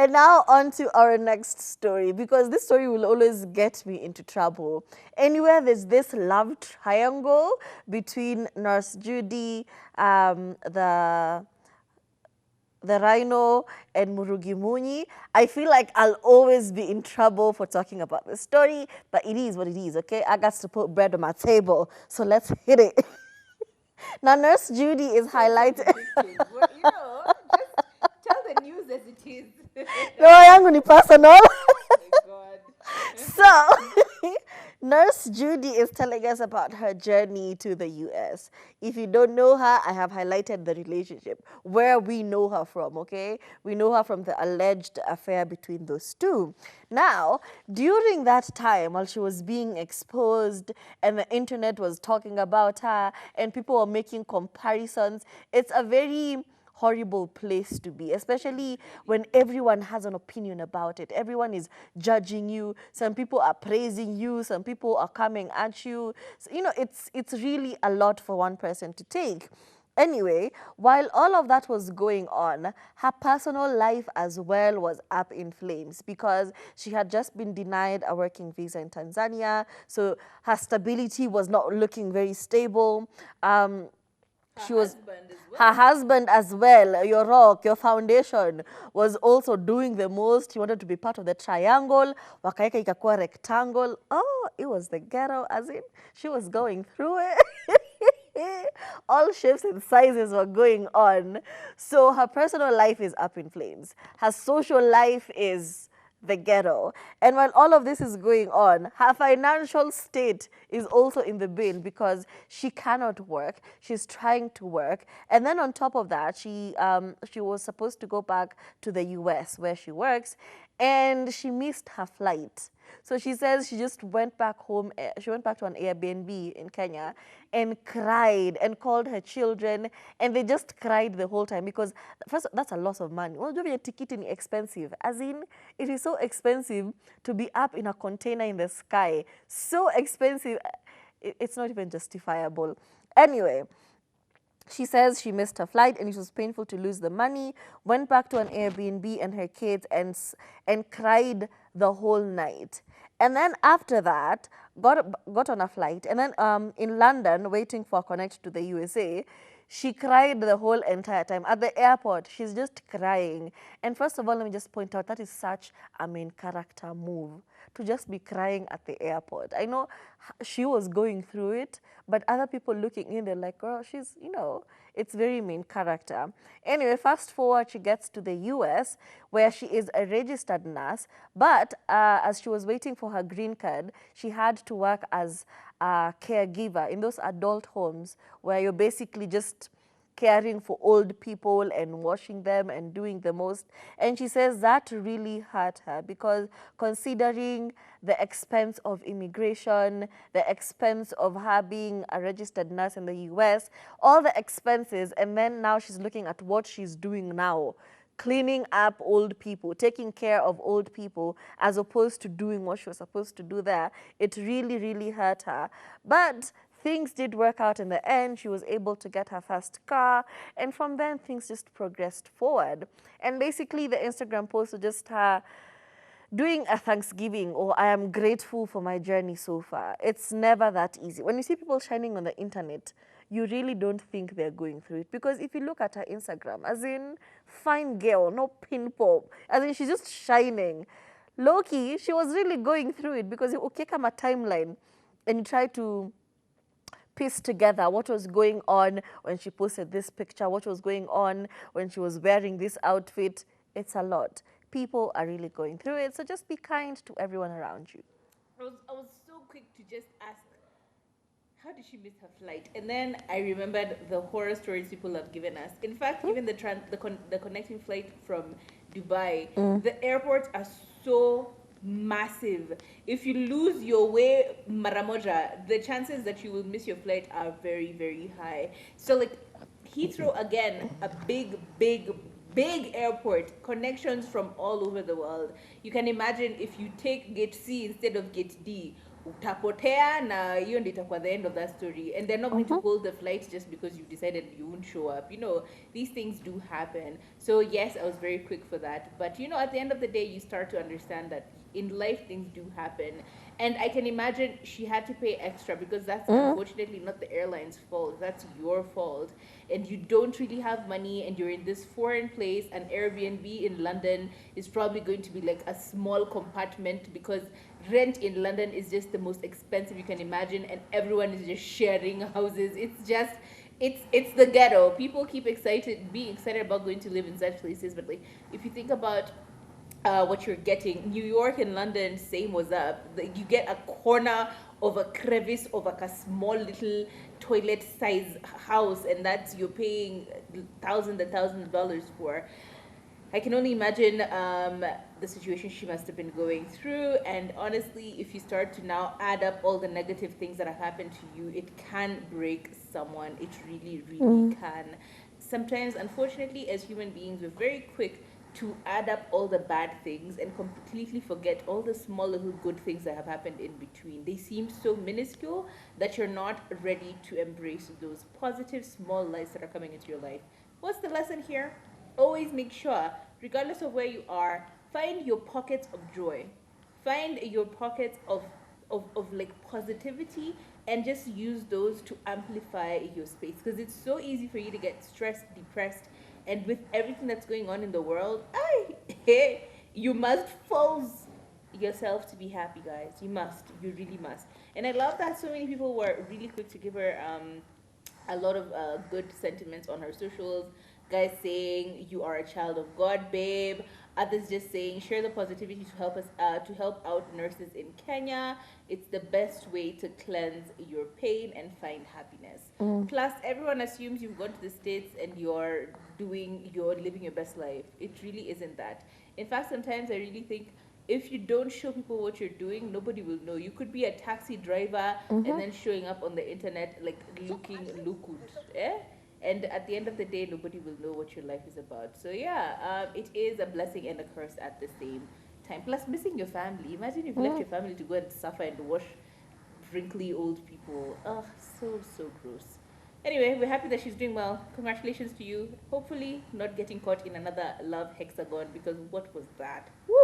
And now on to our next story, because this story will always get me into trouble. Anywhere there's this love triangle between Nurse Judy, the rhino, and Murugi Munyi, I feel like I'll always be in trouble for talking about this story, but it is what it is, okay? I got to put bread on my table, so let's hit it. Now, Nurse Judy is highlighted. Well, just tell the news as it is. No, yangu ni personal. Oh my God. So, Nurse Judy is telling us about her journey to the US. If you don't know her, I have highlighted the relationship, where we know her from, okay? We know her from the alleged affair between those two. Now, during that time, while she was being exposed and the internet was talking about her and people were making comparisons, it's a very horrible place to be, especially when everyone has an opinion about it. Everyone is judging you. Some people are praising you. Some people are coming at you. So, it's really a lot for one person to take. Anyway, while all of that was going on, her personal life as well was up in flames because she had just been denied a working visa in Tanzania. So her stability was not looking very stable. She was her husband as well, your rock, your foundation, was also doing the most. He wanted to be part of the triangle, wakaeka ikakuwa rectangle. Oh, it was the ghetto, as in she was going through it. All shapes and sizes were going on. So her personal life is up in flames. Her social life is the ghetto. And while all of this is going on, her financial state is also in the bin because she cannot work. She's trying to work. And then on top of that, she was supposed to go back to the US where she works, and she missed her flight. So she says she just went back home. She went back to an Airbnb in Kenya and cried and called her children, and they just cried the whole time because first, that's a loss of money. Well, a ticket is expensive. As in, it is so expensive to be up in a container in the sky. So expensive, it's not even justifiable. Anyway, she says she missed her flight and it was painful to lose the money, went back to an Airbnb and her kids and cried the whole night. And then after that, got on a flight. And then in London, waiting for a connect to the USA, she cried the whole entire time. At the airport, she's just crying. And first of all, let me just point out, that is such a main character move, to just be crying at the airport. I know she was going through it, but other people looking in, they're like, girl, she's, it's very main character. Anyway, fast forward, she gets to the US, where she is a registered nurse, but as she was waiting for her green card, she had to work as a caregiver in those adult homes where you're basically just caring for old people and washing them and doing the most. And she says that really hurt her because considering the expense of immigration, the expense of her being a registered nurse in the US, all the expenses, and then now she's looking at what she's doing now, cleaning up old people, taking care of old people, as opposed to doing what she was supposed to do there. It really, really hurt her. But things did work out in the end. She was able to get her first car. And from then, things just progressed forward. And basically, the Instagram post was just her doing a Thanksgiving, or I am grateful for my journey so far. It's never that easy. When you see people shining on the internet, you really don't think they're going through it. Because if you look at her Instagram, as in, fine girl, no pimple, as in, she's just shining. Low-key, she was really going through it because you come a timeline and you try to piece together what was going on when she posted this picture, what was going on when she was wearing this outfit. It's a lot. People are really going through it, so just be kind to everyone around you. I was so quick to just ask, how did she miss her flight? And then I remembered the horror stories people have given us. In fact, even the connecting flight from Dubai, the airports are so massive. If you lose your way, Maramoja, the chances that you will miss your flight are very, very high. So like Heathrow, again, a big, big, big airport, connections from all over the world. You can imagine if you take gate C instead of gate D, utapotea na hiyo ndio itakuwa the end of that story, and they're not going to Mm-hmm. hold the flight just because you decided you won't show up. These things do happen. So yes, I was very quick for that, but at the end of the day, you start to understand that in life things do happen. And I can imagine she had to pay extra because that's Mm-hmm. unfortunately not the airline's fault, that's your fault. And you don't really have money, and you're in this foreign place. An Airbnb in London is probably going to be like a small compartment, because rent in London is just the most expensive you can imagine, and everyone is just sharing houses. It's the ghetto. People keep being excited about going to live in such places, but like, if you think about what you're getting, New York and London, same was up. You get a corner of a crevice of like a small little toilet size house, and that's you're paying thousands of dollars for. I can only imagine the situation she must have been going through. And honestly, if you start to now add up all the negative things that have happened to you, it can break someone. It really, really can. Sometimes, unfortunately, as human beings, we're very quick to add up all the bad things and completely forget all the small little good things that have happened in between. They seem so minuscule that you're not ready to embrace those positive small lights that are coming into your life. What's the lesson here? Always make sure, regardless of where you are, find your pockets of joy. Find your pockets of like positivity, and just use those to amplify your space, because it's so easy for you to get stressed, depressed, and with everything that's going on in the world, you must force yourself to be happy, guys. You really must. And I love that so many people were really quick to give her a lot of good sentiments on her socials. Guys saying you are a child of God, babe. Others just saying share the positivity to help out nurses in Kenya. It's the best way to cleanse your pain and find happiness. Plus, everyone assumes you've gone to the States and you're living your best life. It really isn't that. In fact, sometimes I really think if you don't show people what you're doing, nobody will know. You could be a taxi driver and Mm-hmm. then showing up on the internet like looking looked, eh? And at the end of the day, nobody will know what your life is about. So yeah, it is a blessing and a curse at the same time. Plus, missing your family. Imagine you've left Mm-hmm. your family to go and suffer and wash wrinkly old people. Ugh, so gross. Anyway, we're happy that she's doing well. Congratulations to you. Hopefully, not getting caught in another love hexagon, because what was that? Woo!